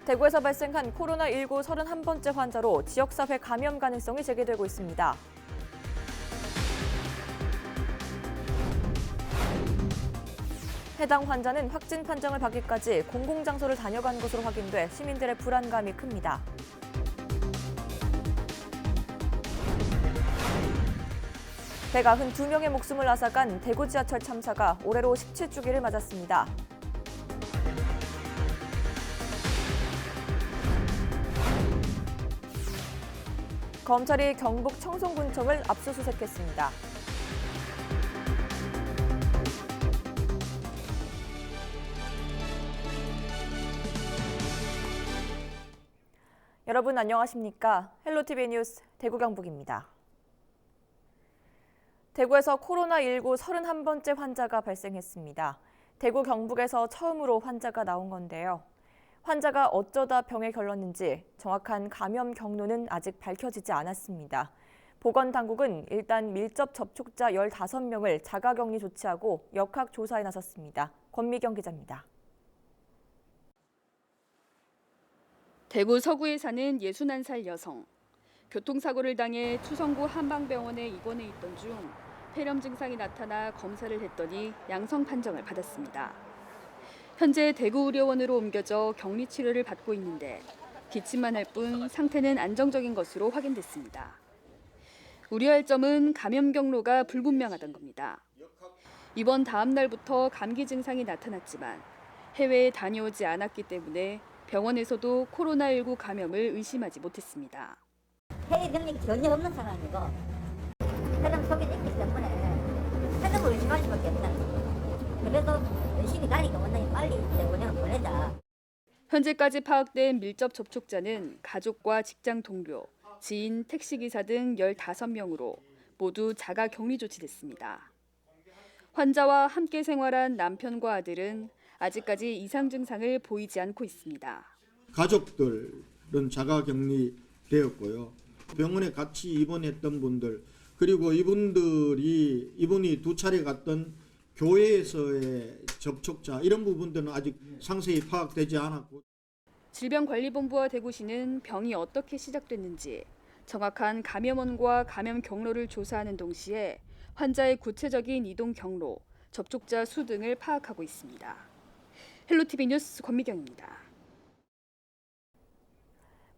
대구에서 발생한 코로나19 31번째 환자로 지역사회 감염 가능성이 제기되고 있습니다. 해당 환자는 확진 판정을 받기까지 공공장소를 다녀간 것으로 확인돼 시민들의 불안감이 큽니다. 배가 2명의 목숨을 앗아간 대구 지하철 참사가 올해로 17주기를 맞았습니다. 검찰이 경북 청송군청을 압수수색했습니다. 여러분 안녕하십니까? 헬로티비 뉴스 대구 경북입니다. 대구에서 코로나19 31번째 환자가 발생했습니다. 대구 경북에서 처음으로 환자가 나온 건데요. 환자가 어쩌다 병에 걸렸는지 정확한 감염 경로는 아직 밝혀지지 않았습니다. 보건당국은 일단 밀접 접촉자 15명을 자가격리 조치하고 역학 조사에 나섰습니다. 권미경 기자입니다. 대구 서구에 사는 61살 여성. 교통사고를 당해 추성구 한방병원에 입원해 있던 중 폐렴 증상이 나타나 검사를 했더니 양성 판정을 받았습니다. 현재 대구의료원으로 옮겨져 격리 치료를 받고 있는데 기침만 할 뿐 상태는 안정적인 것으로 확인됐습니다. 우려할 점은 감염 경로가 불분명하다는 겁니다. 입원 다음 날부터 감기 증상이 나타났지만 해외에 다녀오지 않았기 때문에 병원에서도 코로나19 감염을 의심하지 못했습니다. 해외 병력이 전혀 없는 상황이고 사람 속에 있기 때문에 사람을 의심할 수밖에 없다. 그래도 의심이 가니까 원장님 빨리 병원에 보내자. 현재까지 파악된 밀접 접촉자는 가족과 직장 동료, 지인, 택시기사 등 15명으로 모두 자가 격리 조치됐습니다. 환자와 함께 생활한 남편과 아들은 아직까지 이상 증상을 보이지 않고 있습니다. 가족들은 자가 격리되었고요. 병원에 같이 입원했던 분들 그리고 이분이 2차례 갔던 교회에서의 접촉자 이런 부분들은 아직 상세히 파악되지 않았고 질병관리본부와 대구시는 병이 어떻게 시작됐는지 정확한 감염원과 감염 경로를 조사하는 동시에 환자의 구체적인 이동 경로, 접촉자 수 등을 파악하고 있습니다. 헬로티비 뉴스 권미경입니다.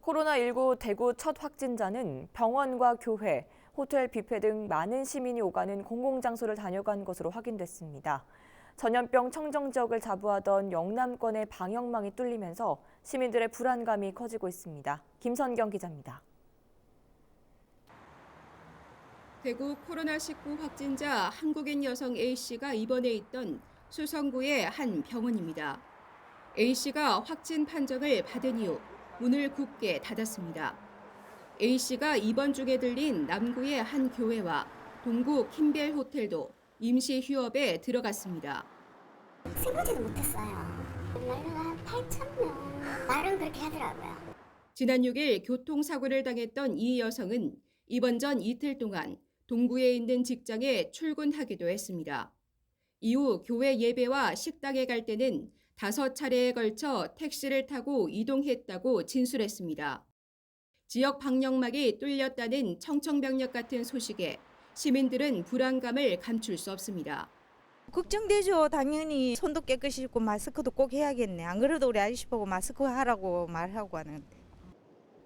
코로나19 대구 첫 확진자는 병원과 교회, 호텔 뷔페 등 많은 시민이 오가는 공공장소를 다녀간 것으로 확인됐습니다. 전염병 청정 지역을 자부하던 영남권의 방역망이 뚫리면서 시민들의 불안감이 커지고 있습니다. 김선경 기자입니다. 대구 코로나19 확진자 한국인 여성 A씨가 입원해 있던 수성구의 한 병원입니다. A씨가 확진 판정을 받은 이후 문을 굳게 닫았습니다. A씨가 입원 중에 들린 남구의 한 교회와 동구 킴벨 호텔도 임시 휴업에 들어갔습니다. 생각지도 못했어요. 말로가 8,000명. 말은 그렇게 하더라고요. 지난 6일 교통사고를 당했던 이 여성은 입원 전 이틀 동안 동구에 있는 직장에 출근하기도 했습니다. 이후 교회 예배와 식당에 갈 때는 5차례에 걸쳐 택시를 타고 이동했다고 진술했습니다. 지역 방역막이 뚫렸다는 청천벽력 같은 소식에 시민들은 불안감을 감출 수 없습니다. 걱정되죠. 당연히 손도 깨끗이 씻고 마스크도 꼭 해야겠네. 안 그래도 우리 아저씨 보고 마스크 하라고 말하고 하는데.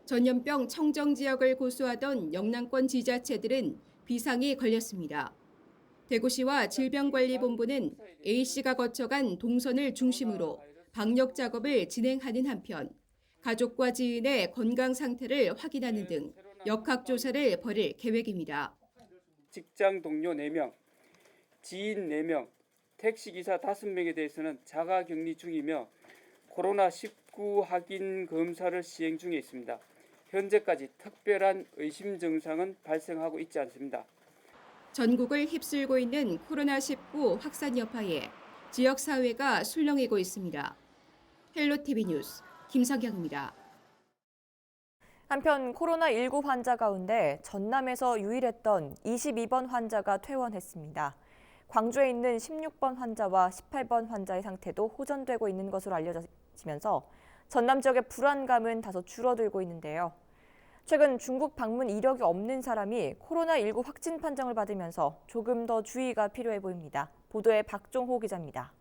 전염병 청정 지역을 고수하던 영남권 지자체들은 비상이 걸렸습니다. 대구시와 질병관리본부는 A씨가 거쳐간 동선을 중심으로 방역 작업을 진행하는 한편 가족과 지인의 건강 상태를 확인하는 등 역학조사를 벌일 계획입니다. 직장 동료 4명, 지인 4명, 택시기사 5명에 대해서는 자가격리 중이며 코로나19 확인 검사를 시행 중에 있습니다. 현재까지 특별한 의심 증상은 발생하고 있지 않습니다. 전국을 휩쓸고 있는 코로나19 확산 여파에 지역사회가 술렁이고 있습니다. 헬로티비 뉴스 김성경입니다. 한편 코로나19 환자 가운데 전남에서 유일했던 22번 환자가 퇴원했습니다. 광주에 있는 16번 환자와 18번 환자의 상태도 호전되고 있는 것으로 알려지면서 전남 지역의 불안감은 다소 줄어들고 있는데요. 최근 중국 방문 이력이 없는 사람이 코로나19 확진 판정을 받으면서 조금 더 주의가 필요해 보입니다. 보도에 박종호 기자입니다.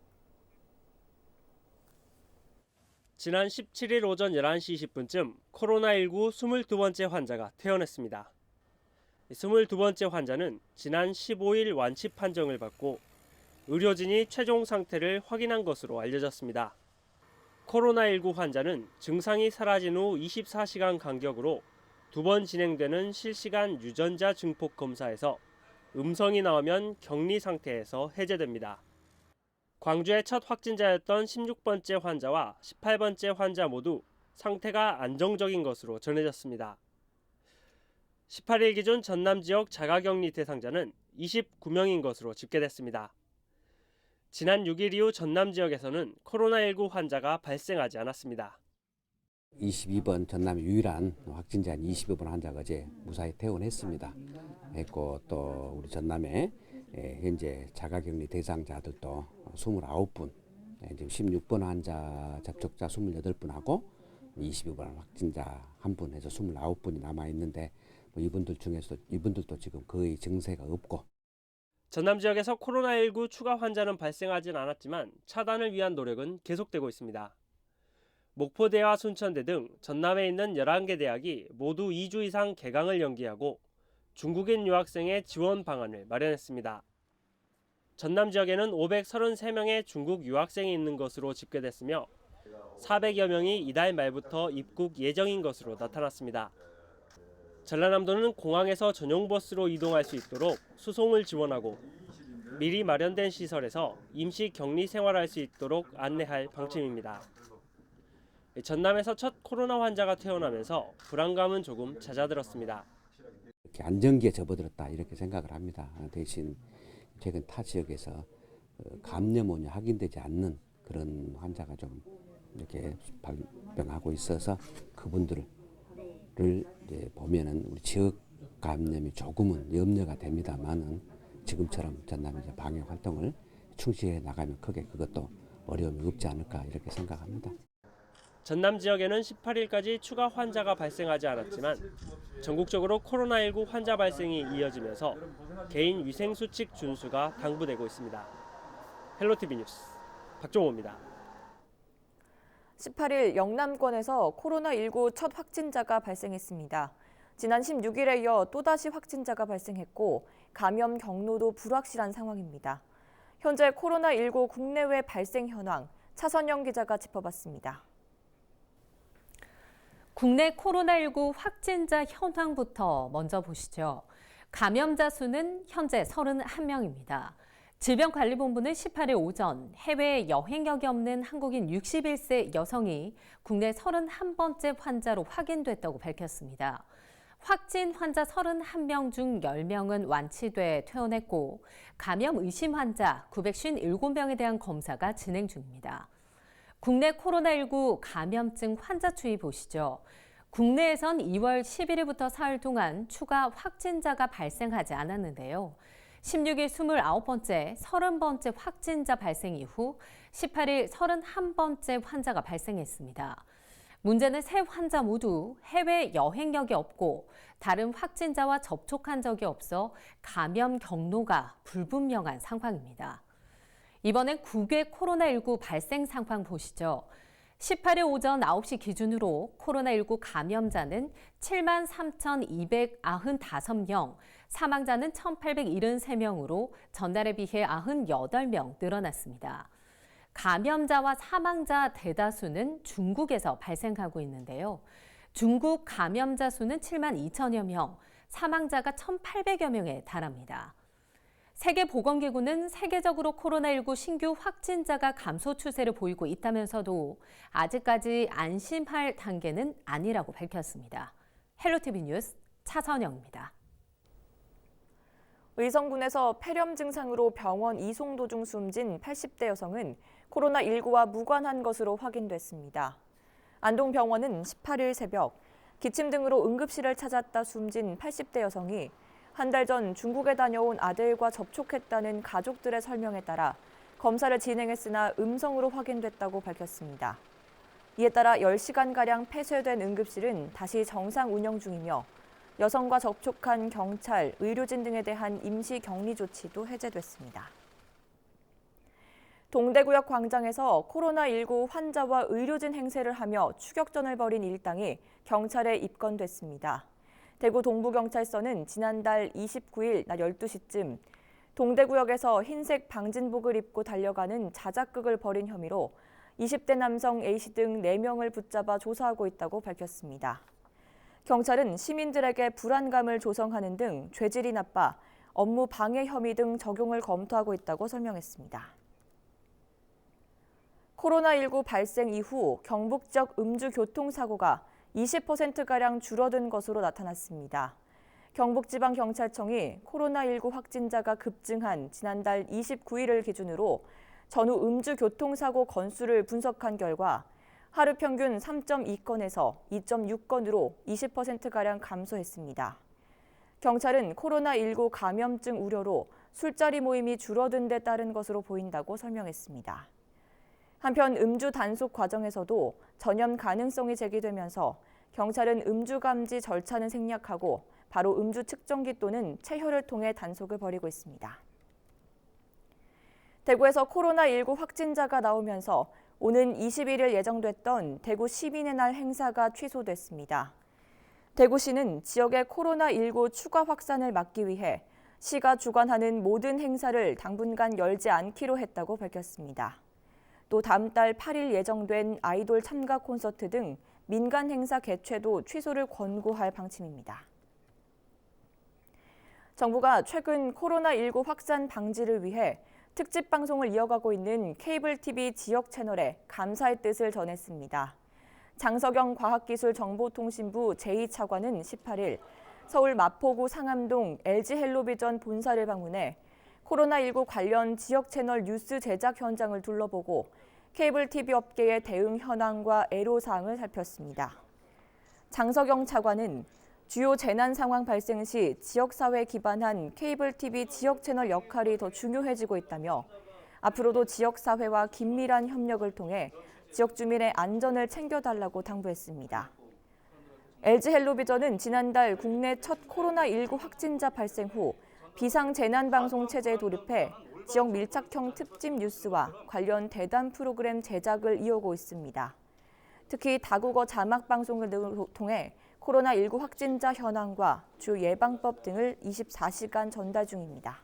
지난 17일 오전 11시 20분쯤 코로나19 22번째 환자가 퇴원했습니다. 22번째 환자는 지난 15일 완치 판정을 받고 의료진이 최종 상태를 확인한 것으로 알려졌습니다. 코로나19 환자는 증상이 사라진 후 24시간 간격으로 2번 진행되는 실시간 유전자 증폭 검사에서 음성이 나오면 격리 상태에서 해제됩니다. 광주의 첫 확진자였던 16번째 환자와 18번째 환자 모두 상태가 안정적인 것으로 전해졌습니다. 18일 기준 전남 지역 자가격리 대상자는 29명인 것으로 집계됐습니다. 지난 6일 이후 전남 지역에서는 코로나19 환자가 발생하지 않았습니다. 22번 전남의 유일한 확진자인 22번 환자가 어제 무사히 퇴원했습니다. 했고 또 우리 전남에 현재 자가격리 대상자들도 29분, 지금 16번 환자 접촉자 28분하고 22번 확진자 1분 해서 29분이 남아 있는데 이분들 중에서 이분들도 지금 거의 증세가 없고. 전남 지역에서 코로나19 추가 환자는 발생하진 않았지만 차단을 위한 노력은 계속되고 있습니다. 목포대와 순천대 등 전남에 있는 11개 대학이 모두 2주 이상 개강을 연기하고 중국인 유학생의 지원 방안을 마련했습니다. 전남 지역에는 533명의 중국 유학생이 있는 것으로 집계됐으며 400여 명이 이달 말부터 입국 예정인 것으로 나타났습니다. 전라남도는 공항에서 전용 버스로 이동할 수 있도록 수송을 지원하고 미리 마련된 시설에서 임시 격리 생활할 수 있도록 안내할 방침입니다. 전남에서 첫 코로나 환자가 퇴원하면서 불안감은 조금 잦아들었습니다. 이렇게 안정기에 접어들었다 이렇게 생각을 합니다. 대신 최근 타 지역에서 감염원이 확인되지 않는 그런 환자가 좀 이렇게 발병하고 있어서 그분들을 이제 보면은 우리 지역 감염이 조금은 염려가 됩니다만은 지금처럼 전남의 방역 활동을 충실해 나가면 크게 그것도 어려움이 없지 않을까 이렇게 생각합니다. 전남 지역에는 18일까지 추가 환자가 발생하지 않았지만 전국적으로 코로나19 환자 발생이 이어지면서 개인 위생 수칙 준수가 당부되고 있습니다. 헬로티비 뉴스 박종호입니다. 18일 영남권에서 코로나19 첫 확진자가 발생했습니다. 지난 16일에 이어 또다시 확진자가 발생했고 감염 경로도 불확실한 상황입니다. 현재 코로나19 국내외 발생 현황 차선영 기자가 짚어봤습니다. 국내 코로나19 확진자 현황부터 먼저 보시죠. 감염자 수는 현재 31명입니다. 질병관리본부는 18일 오전 해외 여행력이 없는 한국인 61세 여성이 국내 31번째 환자로 확인됐다고 밝혔습니다. 확진 환자 31명 중 10명은 완치돼 퇴원했고 감염 의심 환자 957명에 대한 검사가 진행 중입니다. 국내 코로나19 감염증 환자 추이 보시죠. 국내에선 2월 11일부터 사흘 동안 추가 확진자가 발생하지 않았는데요. 16일 29번째, 30번째 확진자 발생 이후 18일 31번째 환자가 발생했습니다. 문제는 세 환자 모두 해외 여행력이 없고 다른 확진자와 접촉한 적이 없어 감염 경로가 불분명한 상황입니다. 이번엔 국외 코로나19 발생 상황 보시죠. 18일 오전 9시 기준으로 코로나19 감염자는 73,295명, 사망자는 1,873명으로 전날에 비해 98명 늘어났습니다. 감염자와 사망자 대다수는 중국에서 발생하고 있는데요. 중국 감염자 수는 7만 2천여 명, 사망자가 1,800여 명에 달합니다. 세계보건기구는 세계적으로 코로나19 신규 확진자가 감소 추세를 보이고 있다면서도 아직까지 안심할 단계는 아니라고 밝혔습니다. 헬로티비 뉴스 차선영입니다. 의성군에서 폐렴 증상으로 병원 이송 도중 숨진 80대 여성은 코로나19와 무관한 것으로 확인됐습니다. 안동병원은 18일 새벽 기침 등으로 응급실을 찾았다 숨진 80대 여성이 한 달 전 중국에 다녀온 아들과 접촉했다는 가족들의 설명에 따라 검사를 진행했으나 음성으로 확인됐다고 밝혔습니다. 이에 따라 10시간가량 폐쇄된 응급실은 다시 정상 운영 중이며 여성과 접촉한 경찰, 의료진 등에 대한 임시 격리 조치도 해제됐습니다. 동대구역 광장에서 코로나19 환자와 의료진 행세를 하며 추격전을 벌인 일당이 경찰에 입건됐습니다. 대구 동부경찰서는 지난달 29일 낮 12시쯤 동대구역에서 흰색 방진복을 입고 달려가는 자작극을 벌인 혐의로 20대 남성 A씨 등 4명을 붙잡아 조사하고 있다고 밝혔습니다. 경찰은 시민들에게 불안감을 조성하는 등 죄질이 나빠 업무 방해 혐의 등 적용을 검토하고 있다고 설명했습니다. 코로나19 발생 이후 경북 지역 음주 교통사고가 20%가량 줄어든 것으로 나타났습니다. 경북지방경찰청이 코로나19 확진자가 급증한 지난달 29일을 기준으로 전후 음주 교통사고 건수를 분석한 결과 하루 평균 3.2건에서 2.6건으로 20%가량 감소했습니다. 경찰은 코로나19 감염증 우려로 술자리 모임이 줄어든 데 따른 것으로 보인다고 설명했습니다. 한편 음주 단속 과정에서도 전염 가능성이 제기되면서 경찰은 음주 감지 절차는 생략하고 바로 음주 측정기 또는 체혈을 통해 단속을 벌이고 있습니다. 대구에서 코로나19 확진자가 나오면서 오는 21일 예정됐던 대구 시민의 날 행사가 취소됐습니다. 대구시는 지역의 코로나19 추가 확산을 막기 위해 시가 주관하는 모든 행사를 당분간 열지 않기로 했다고 밝혔습니다. 또 다음 달 8일 예정된 아이돌 참가 콘서트 등 민간 행사 개최도 취소를 권고할 방침입니다. 정부가 최근 코로나19 확산 방지를 위해 특집 방송을 이어가고 있는 케이블 TV 지역 채널에 감사의 뜻을 전했습니다. 장석영 과학기술정보통신부 제2차관은 18일 서울 마포구 상암동 LG헬로비전 본사를 방문해 코로나19 관련 지역 채널 뉴스 제작 현장을 둘러보고 케이블 TV 업계의 대응 현황과 애로사항을 살폈습니다. 장석영 차관은 주요 재난 상황 발생 시 지역사회에 기반한 케이블 TV 지역 채널 역할이 더 중요해지고 있다며 앞으로도 지역사회와 긴밀한 협력을 통해 지역 주민의 안전을 챙겨달라고 당부했습니다. LG헬로비전은 지난달 국내 첫 코로나19 확진자 발생 후 비상재난방송 체제에 돌입해 지역 밀착형 특집 뉴스와 관련 대담 프로그램 제작을 이어오고 있습니다. 특히 다국어 자막 방송을 통해 코로나19 확진자 현황과 주 예방법 등을 24시간 전달 중입니다.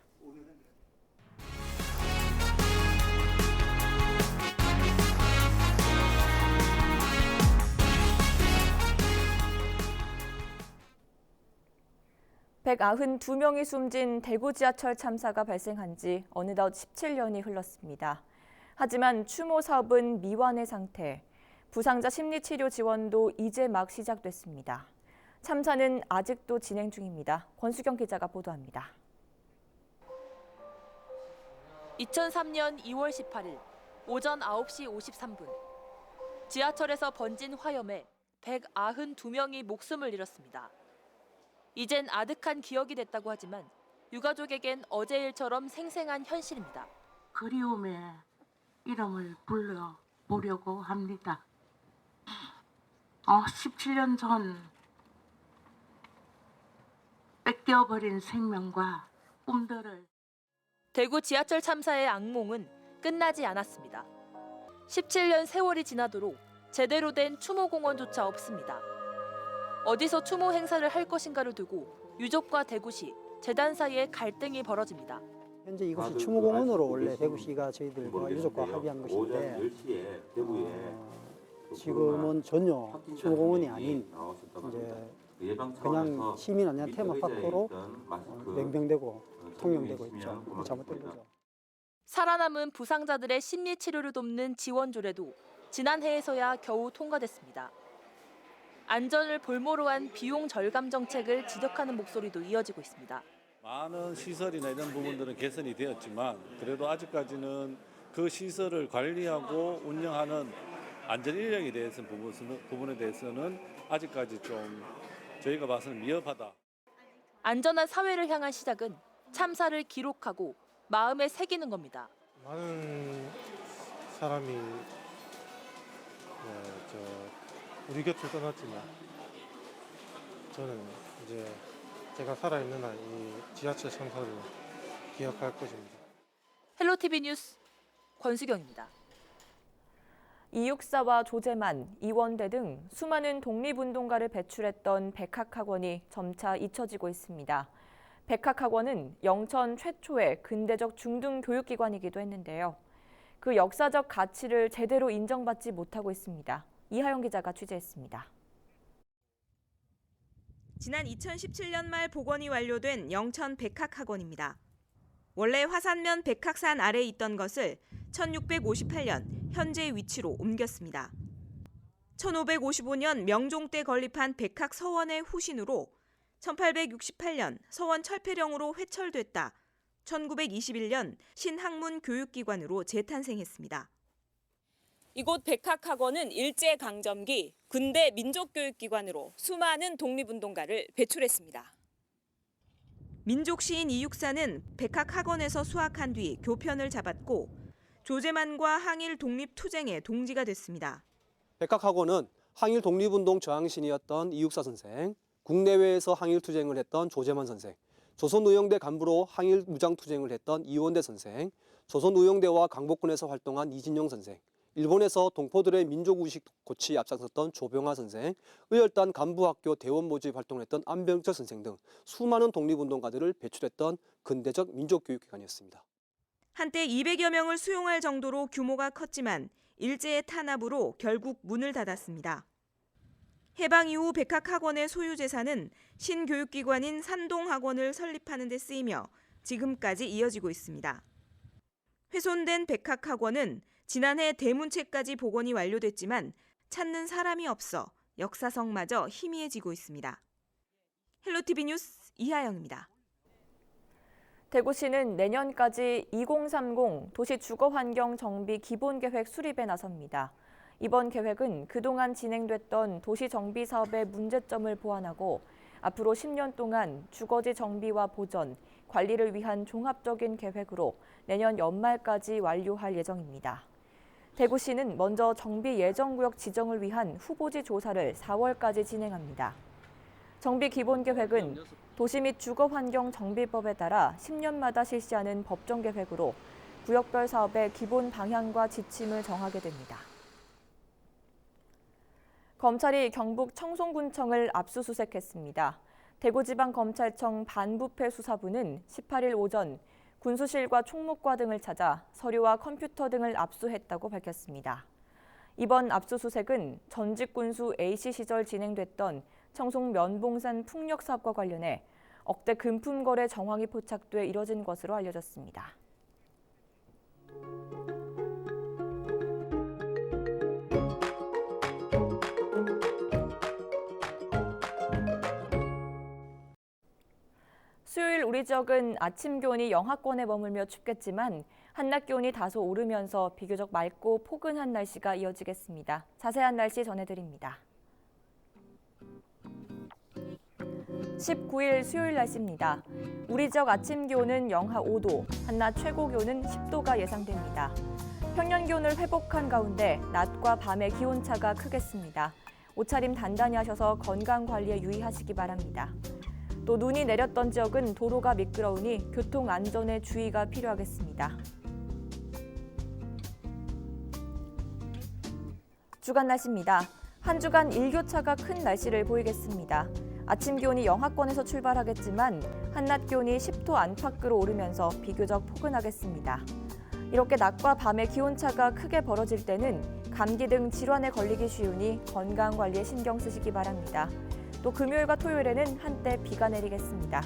(192명이) 숨진 대구 지하철 참사가 발생한 지 어느덧 17년이 흘렀습니다. 하지만 추모 사업은 미완의 상태, 부상자 심리치료 지원도 이제 막 시작됐습니다. 참사는 아직도 진행 중입니다. 권수경 기자가 보도합니다. 2003년 2월 18일 오전 9시 53분 지하철에서 번진 화염에 192명이 목숨을 잃었습니다. 이젠 아득한 기억이 됐다고 하지만 유가족에겐 어제 일처럼 생생한 현실입니다. 그리움의 이름을 불러보려고 합니다. 17년 전 뺏겨버린 생명과 꿈들을. 대구 지하철 참사의 악몽은 끝나지 않았습니다. 17년 세월이 지나도록 제대로 된 추모공원조차 없습니다. 어디서 추모 행사를 할 것인가를 두고 유족과 대구시, 재단 사이에 갈등이 벌어집니다. 현재 이곳이 추모공원으로 원래 대구시가 저희들과 유족과 합의한 것인데 지금은 전혀 추모공원이 아닌 이제 그냥 시민 아니면 테마파크로 명명되고 통용되고 있죠. 잘못된 거죠. 살아남은 부상자들의 심리 치료를 돕는 지원조례도 지난해에서야 겨우 통과됐습니다. 안전을 볼모로 한 비용 절감 정책을 지적하는 목소리도 이어지고 있습니다. 많은 시설이나 이런 부분들은 개선이 되었지만 그래도 아직까지는 그 시설을 관리하고 운영하는 안전 인력에 대해서 부분에 대해서는 아직까지 좀 저희가 봐서는 미흡하다. 안전한 사회를 향한 시작은 참사를 기록하고 마음에 새기는 겁니다. 많은 사람이 우리 곁을 떠났지만 저는 이제 제가 살아있는 한 이 지하철 참사를 기억할 것입니다. 헬로티비 뉴스 권수경입니다. 이육사와 조재만, 이원대 등 수많은 독립운동가를 배출했던 백학학원이 점차 잊혀지고 있습니다. 백학학원은 영천 최초의 근대적 중등교육기관이기도 했는데요. 그 역사적 가치를 제대로 인정받지 못하고 있습니다. 이하영 기자가 취재했습니다. 지난 2017년 말 복원이 완료된 영천 백학학원입니다. 원래 화산면 백학산 아래에 있던 것을 1658년 현재 위치로 옮겼습니다. 1555년 명종 때 건립한 백학서원의 후신으로 1868년 서원 철폐령으로 회철됐다. 1921년 신학문교육기관으로 재탄생했습니다. 이곳 백학학원은 일제강점기 군대 민족교육기관으로 수많은 독립운동가를 배출했습니다. 민족시인 이육사는 백학학원에서 수학한 뒤 교편을 잡았고 조재만과 항일 독립투쟁에 동지가 됐습니다. 백학학원은 항일 독립운동 저항신이었던 이육사 선생, 국내외에서 항일투쟁을 했던 조재만 선생, 조선의용대 간부로 항일 무장투쟁을 했던 이원대 선생, 조선의용대와 강복군에서 활동한 이진용 선생, 일본에서 동포들의 민족의식 고취에 앞장섰던 조병하 선생, 의열단 간부학교 대원 모집 활동을 했던 안병철 선생 등 수많은 독립운동가들을 배출했던 근대적 민족교육기관이었습니다. 한때 200여 명을 수용할 정도로 규모가 컸지만 일제의 탄압으로 결국 문을 닫았습니다. 해방 이후 백학학원의 소유 재산은 신교육기관인 산동학원을 설립하는 데 쓰이며 지금까지 이어지고 있습니다. 훼손된 백학학원은 지난해 대문체까지 복원이 완료됐지만 찾는 사람이 없어 역사성마저 희미해지고 있습니다. 헬로티비 뉴스 이하영입니다. 대구시는 내년까지 2030 도시주거환경 정비 기본계획 수립에 나섭니다. 이번 계획은 그동안 진행됐던 도시정비 사업의 문제점을 보완하고 앞으로 10년 동안 주거지 정비와 보전, 관리를 위한 종합적인 계획으로 내년 연말까지 완료할 예정입니다. 대구시는 먼저 정비 예정구역 지정을 위한 후보지 조사를 4월까지 진행합니다. 정비 기본계획은 도시 및 주거환경 정비법에 따라 10년마다 실시하는 법정계획으로 구역별 사업의 기본 방향과 지침을 정하게 됩니다. 검찰이 경북 청송군청을 압수수색했습니다. 대구지방검찰청 반부패 수사부는 18일 오전 군수실과 총무과 등을 찾아 서류와 컴퓨터 등을 압수했다고 밝혔습니다. 이번 압수수색은 전직 군수 A씨 시절 진행됐던 청송 면봉산 풍력 사업과 관련해 억대 금품 거래 정황이 포착돼 이뤄진 것으로 알려졌습니다. 수요일 우리 지역은 아침 기온이 영하권에 머물며 춥겠지만 한낮 기온이 다소 오르면서 비교적 맑고 포근한 날씨가 이어지겠습니다. 자세한 날씨 전해드립니다. 19일 수요일 날씨입니다. 우리 지역 아침 기온은 영하 5도, 한낮 최고 기온은 10도가 예상됩니다. 평년 기온을 회복한 가운데 낮과 밤의 기온차가 크겠습니다. 옷차림 단단히 하셔서 건강 관리에 유의하시기 바랍니다. 또 눈이 내렸던 지역은 도로가 미끄러우니 교통 안전에 주의가 필요하겠습니다. 주간 날씨입니다. 한 주간 일교차가 큰 날씨를 보이겠습니다. 아침 기온이 영하권에서 출발하겠지만 한낮 기온이 10도 안팎으로 오르면서 비교적 포근하겠습니다. 이렇게 낮과 밤의 기온차가 크게 벌어질 때는 감기 등 질환에 걸리기 쉬우니 건강 관리에 신경 쓰시기 바랍니다. 또 금요일과 토요일에는 한때 비가 내리겠습니다.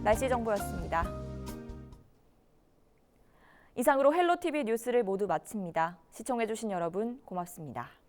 날씨 정보였습니다. 이상으로 헬로티비 뉴스를 모두 마칩니다. 시청해주신 여러분 고맙습니다.